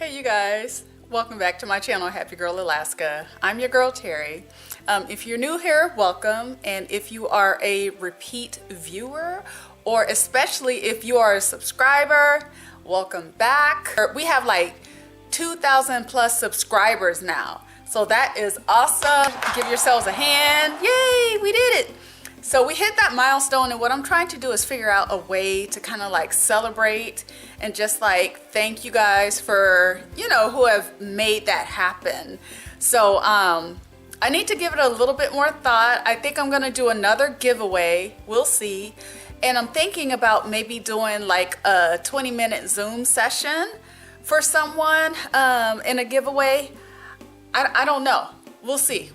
Hey you guys, welcome back to my channel, Happy Girl Alaska. I'm your girl Terry. If you're new here, welcome, and if you are a repeat viewer, or especially if you are a subscriber, welcome back. We have like 2,000 plus subscribers now, so that is awesome. Give yourselves a hand. Yay, we did it. So we hit that milestone, and what I'm trying to do is figure out a way to kind of like celebrate and just like thank you guys for, you know, who have made that happen. So I need to give it a little bit more thought. I think I'm gonna do another giveaway, we'll see. And I'm thinking about maybe doing like a 20-minute Zoom session for someone in a giveaway. I don't know. We'll see.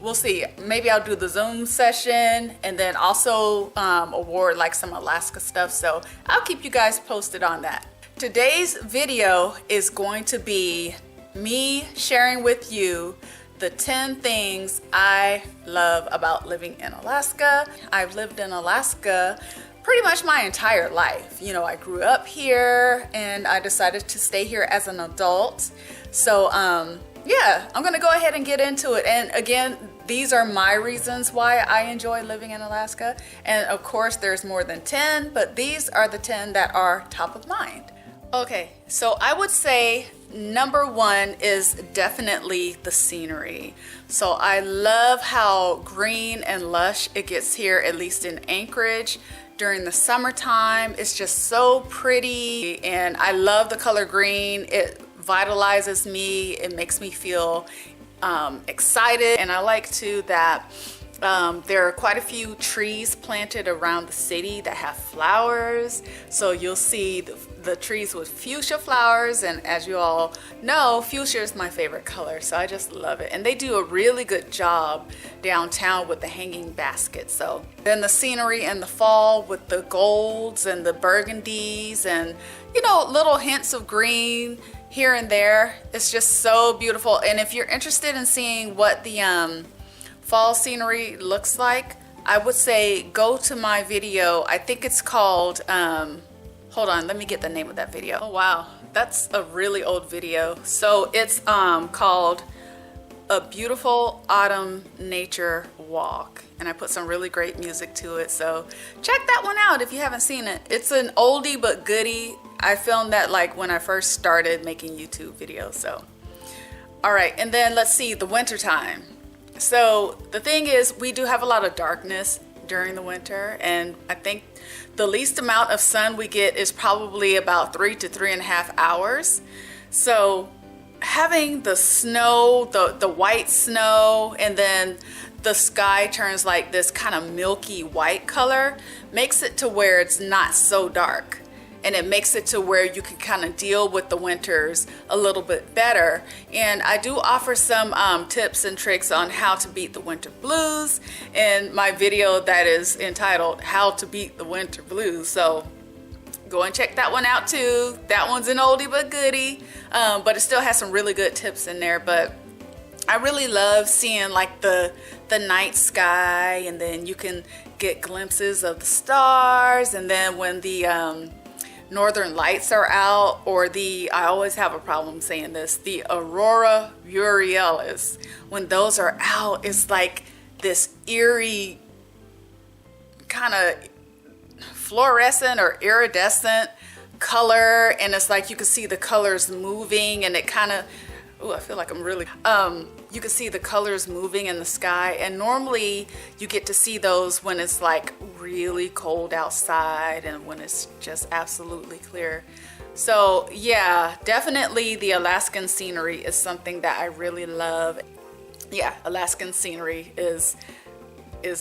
Maybe I'll do the Zoom session and then also award like some Alaska stuff. So I'll keep you guys posted on that. Today's video is going to be me sharing with you the 10 things I love about living in Alaska. I've lived in Alaska pretty much my entire life. You know, I grew up here and I decided to stay here as an adult. So yeah, I'm gonna go ahead and get into it. And again, these are my reasons why I enjoy living in Alaska. And of course, there's more than 10, but these are the 10 that are top of mind. Okay, so I would say number one is definitely the scenery. So I love how green and lush it gets here, at least in Anchorage. During the summertime, it's just so pretty, and I love the color green. It vitalizes me, it makes me feel excited, and I like too that there are quite a few trees planted around the city that have flowers. So you'll see the trees with fuchsia flowers, and as you all know, fuchsia is my favorite color, so I just love it. And they do a really good job downtown with the hanging baskets. So then the scenery in the fall with the golds and the burgundies and, you know, little hints of green here and there. It's just so beautiful. And if you're interested in seeing what the fall scenery looks like, I would say go to my video. I think it's called hold on, let me get the name of that video. Oh wow, that's a really old video. So it's called A Beautiful Autumn Nature Walk, and I put some really great music to it, so check that one out if you haven't seen it. It's an oldie but goodie. I filmed that like when I first started making YouTube videos. So all right, and then let's see, the winter time. So the thing is, we do have a lot of darkness during the winter, and I think the least amount of sun we get is probably about 3 to 3.5 hours. So having the snow, the white snow, and then the sky turns like this kind of milky white color, makes it to where it's not so dark. And it makes it to where you can kind of deal with the winters a little bit better. And I do offer some tips and tricks on how to beat the winter blues in my video that is entitled How to Beat the Winter Blues. So go and check that one out too. That one's an oldie but goodie, but it still has some really good tips in there. But I really love seeing like the night sky, and then you can get glimpses of the stars, and then when the northern lights are out, or I always have a problem saying this, the aurora borealis, when those are out, it's like this eerie kind of fluorescent or iridescent color, and it's like you can see the colors moving, and it kind of, oh, I feel like I'm really you can see the colors moving in the sky. And normally you get to see those when it's like really cold outside and when it's just absolutely clear. So yeah, definitely the Alaskan scenery is something that I really love. Yeah, Alaskan scenery is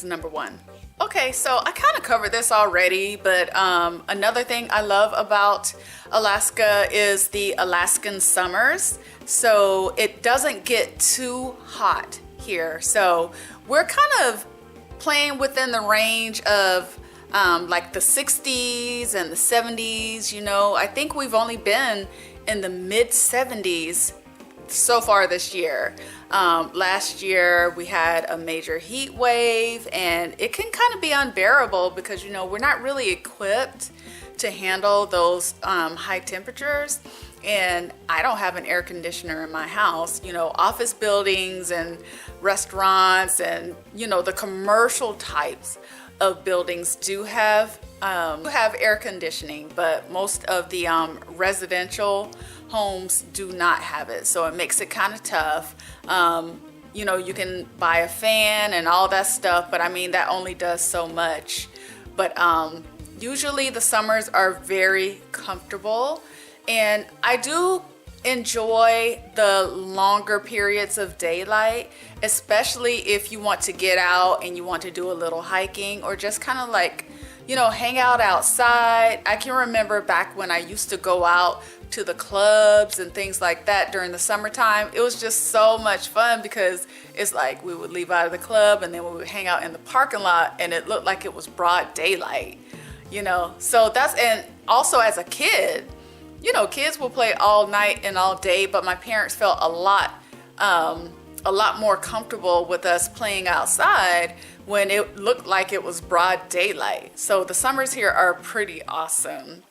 number one. Okay, so I kind of covered this already, but another thing I love about Alaska is the Alaskan summers. So it doesn't get too hot here. So we're kind of playing within the range of like the 60s and the 70s, you know. I think we've only been in the mid 70s so far this year. Last year we had a major heat wave, and it can kind of be unbearable because, you know, we're not really equipped to handle those high temperatures. and I don't have an air conditioner in my house. You know, office buildings and restaurants and, you know, the commercial types of buildings do have air conditioning, but most of the residential homes do not have it. So it makes it kind of tough. You know, you can buy a fan and all that stuff, but I mean, that only does so much. But usually the summers are very comfortable, and I do enjoy the longer periods of daylight, especially if you want to get out and you want to do a little hiking or just kind of like, you know, hang out outside. I can remember back when I used to go out to the clubs and things like that during the summertime. It was just so much fun because it's like we would leave out of the club and then we would hang out in the parking lot and it looked like it was broad daylight, you know. So that's, and also as a kid, you know, kids will play all night and all day, but my parents felt a lot more comfortable with us playing outside when it looked like it was broad daylight. So the summers here are pretty awesome.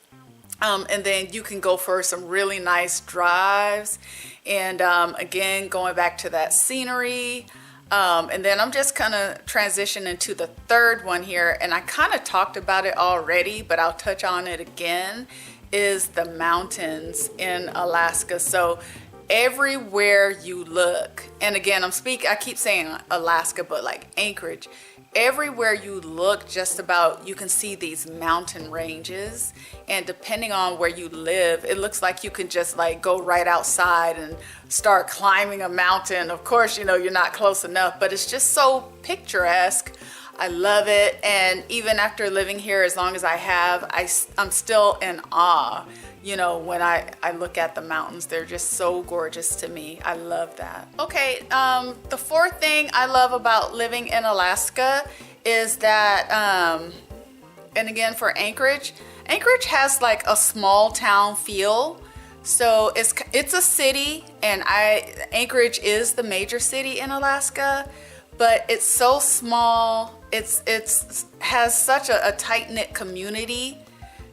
And then you can go for some really nice drives. And again, going back to that scenery. And then I'm just kind of transitioning to the third one here. And I kind of talked about it already, but I'll touch on it again, is the mountains in Alaska. So everywhere you look, and again, I keep saying Alaska, but like Anchorage, everywhere you look, just about, you can see these mountain ranges, and depending on where you live, it looks like you can just like go right outside and start climbing a mountain. Of course, you know, you're not close enough, but it's just so picturesque. I love it. And even after living here as long as I have, I'm still in awe. You know, when I look at the mountains, they're just so gorgeous to me. I love that. Okay, the fourth thing I love about living in Alaska is that, and again for Anchorage has like a small town feel. So it's a city, and Anchorage is the major city in Alaska, but it's so small. It's has such a tight-knit community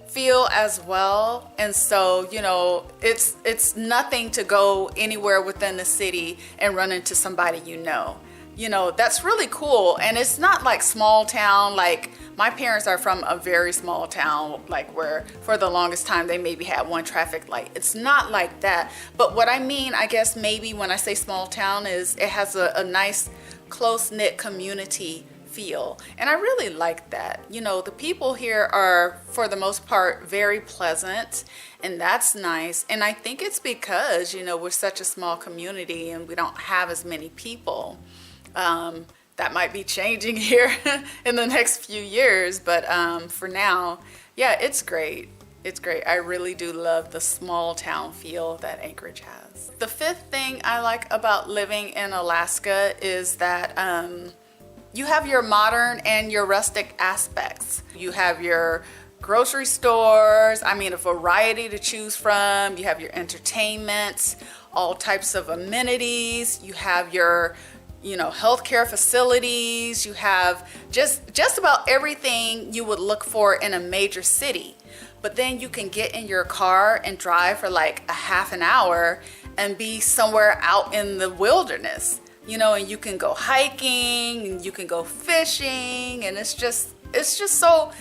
feel as well. And so, you know, it's nothing to go anywhere within the city and run into somebody you know. You know, that's really cool. And it's not like small town, like my parents are from a very small town, like where for the longest time they maybe had one traffic light. It's not like that. But what I mean, I guess maybe when I say small town, is it has a nice close-knit community feel, and I really like that. You know, the people here are for the most part very pleasant, and that's nice. And I think it's because, you know, we're such a small community and we don't have as many people. That might be changing here in the next few years, but for now, yeah, it's great. It's great. I really do love the small town feel that Anchorage has. The fifth thing I like about living in Alaska is that you have your modern and your rustic aspects. You have your grocery stores, I mean, a variety to choose from. You have your entertainment, all types of amenities. You have your, you know, healthcare facilities. You have just about everything you would look for in a major city. But then you can get in your car and drive for like a half an hour and be somewhere out in the wilderness, you know, and you can go hiking and you can go fishing, and it's just so,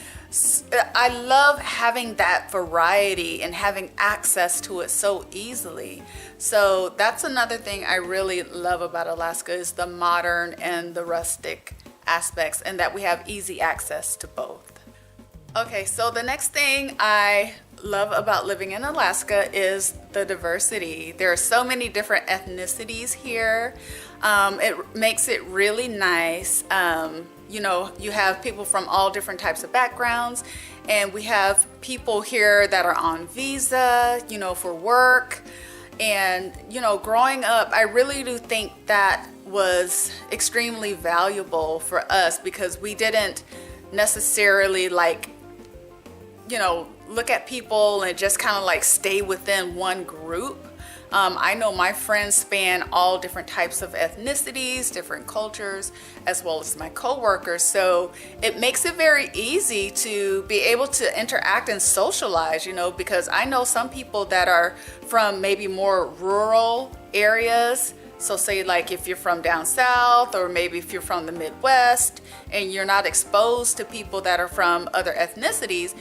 I love having that variety and having access to it so easily. So that's another thing I really love about Alaska, is the modern and the rustic aspects, and that we have easy access to both. Okay, so the next thing I love about living in Alaska is the diversity. There are so many different ethnicities here. It makes it really nice. You know, you have people from all different types of backgrounds, and we have people here that are on visa, you know, for work. And, you know, growing up, I really do think that was extremely valuable for us, because we didn't necessarily like, you know, look at people and just kind of like stay within one group. I know my friends span all different types of ethnicities, different cultures, as well as my coworkers. So it makes it very easy to be able to interact and socialize, because I know some people that are from maybe more rural areas. So say like if you're from down south, or maybe if you're from the Midwest and you're not exposed to people that are from other ethnicities,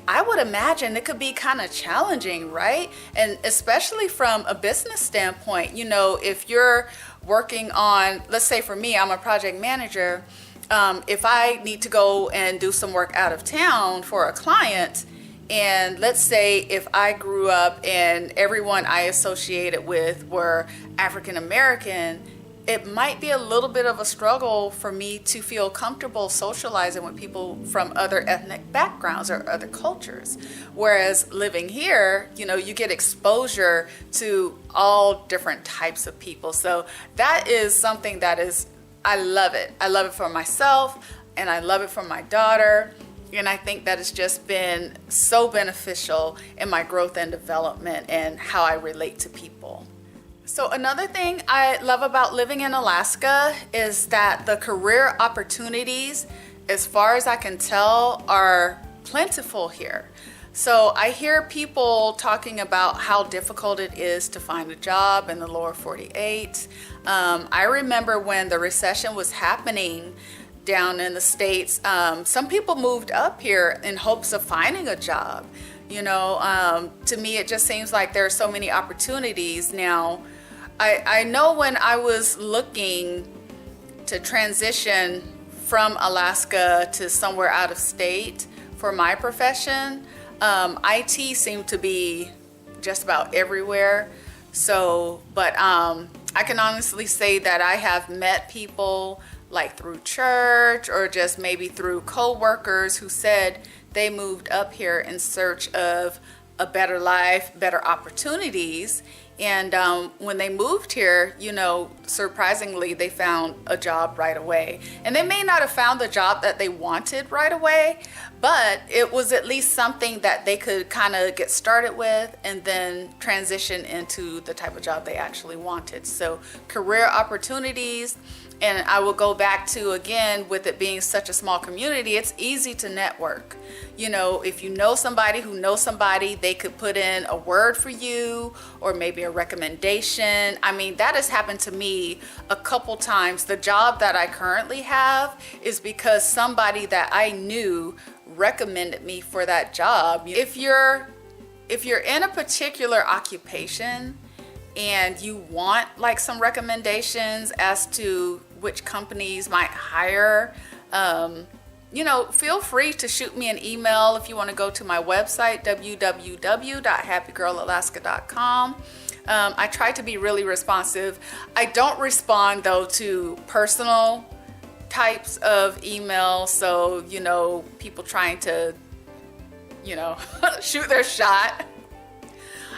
I would imagine it could be kind of challenging, right? And especially from a business standpoint, if you're working on, let's say for me, I'm a project manager. If I need to go and do some work out of town for a client, and let's say if I grew up and everyone I associated with were African American, it might be a little bit of a struggle for me to feel comfortable socializing with people from other ethnic backgrounds or other cultures. Whereas living here, you get exposure to all different types of people. So that is something that I love it. I love it for myself, and I love it for my daughter. And I think that has just been so beneficial in my growth and development and how I relate to people. So another thing I love about living in Alaska is that the career opportunities, as far as I can tell, are plentiful here. So I hear people talking about how difficult it is to find a job in the lower 48. I remember when the recession was happening down in the States, some people moved up here in hopes of finding a job. To me, it just seems like there are so many opportunities now. I know when I was looking to transition from Alaska to somewhere out of state for my profession, IT seemed to be just about everywhere. But I can honestly say that I have met people like through church or just maybe through co-workers who said they moved up here in search of a better life, better opportunities. And when they moved here, surprisingly, they found a job right away. And they may not have found the job that they wanted right away, but it was at least something that they could kind of get started with and then transition into the type of job they actually wanted. So career opportunities. And I will go back to, again, with it being such a small community, it's easy to network. If you know somebody who knows somebody, they could put in a word for you or maybe a recommendation. I mean, that has happened to me a couple times. The job that I currently have is because somebody that I knew recommended me for that job. If you're in a particular occupation and you want like some recommendations as to which companies might hire, feel free to shoot me an email if you want to go to my website, www.happygirlalaska.com. I try to be really responsive. I don't respond though to personal types of emails. So, people trying to, shoot their shot.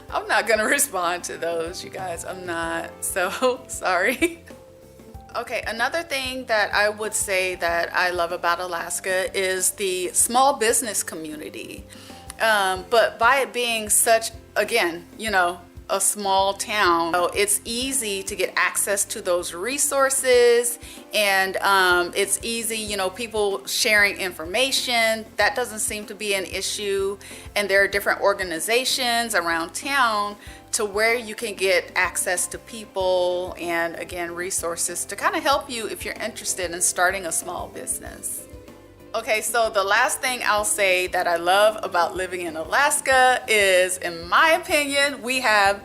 I'm not going to respond to those, you guys. I'm not. So sorry. Okay, another thing that I would say that I love about Alaska is the small business community. But by it being such, again, a small town, so it's easy to get access to those resources, and it's easy, people sharing information. That doesn't seem to be an issue. And there are different organizations around town to where you can get access to people and, again, resources to kind of help you if you're interested in starting a small business. Okay, so the last thing I'll say that I love about living in Alaska is, in my opinion, we have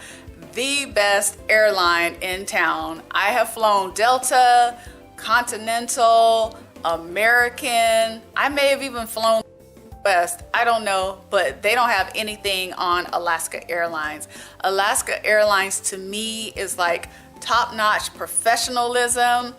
the best airline in town. I have flown Delta, Continental, American. I may have even flown West, I don't know, but they don't have anything on Alaska Airlines. Alaska Airlines to me is like top-notch professionalism.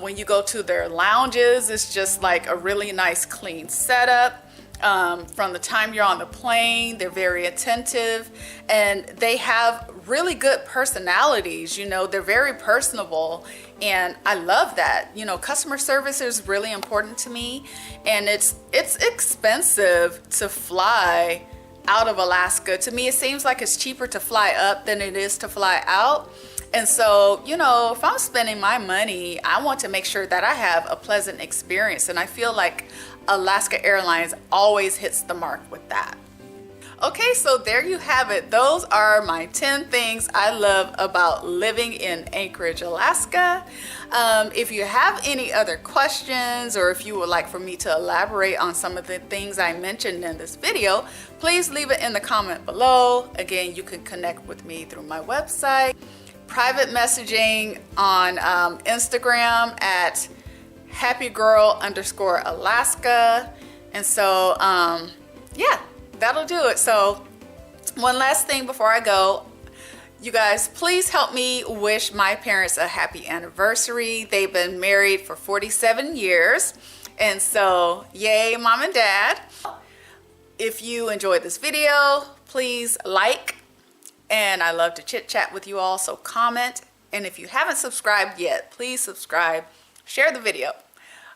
When you go to their lounges, it's just like a really nice clean setup. From the time you're on the plane, they're very attentive, and they have really good personalities. They're very personable, and I love that. Customer service is really important to me, and it's expensive to fly out of Alaska. To me, it seems like it's cheaper to fly up than it is to fly out. And so, you know, if I'm spending my money, I want to make sure that I have a pleasant experience. And I feel like Alaska Airlines always hits the mark with that. Okay, so there you have it. Those are my 10 things I love about living in Anchorage, Alaska. If you have any other questions, or if you would like for me to elaborate on some of the things I mentioned in this video, please leave it in the comment below. Again, you can connect with me through my website, private messaging on Instagram at happygirl_Alaska. And so, yeah, that'll do it. So one last thing before I go, you guys, please help me wish my parents a happy anniversary. They've been married for 47 years. And so, yay, mom and dad. If you enjoyed this video, please like, and I love to chit chat with you all, so comment. And if you haven't subscribed yet, please subscribe, share the video.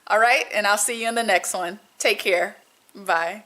All right, and I'll see you in the next one. Take care. Bye.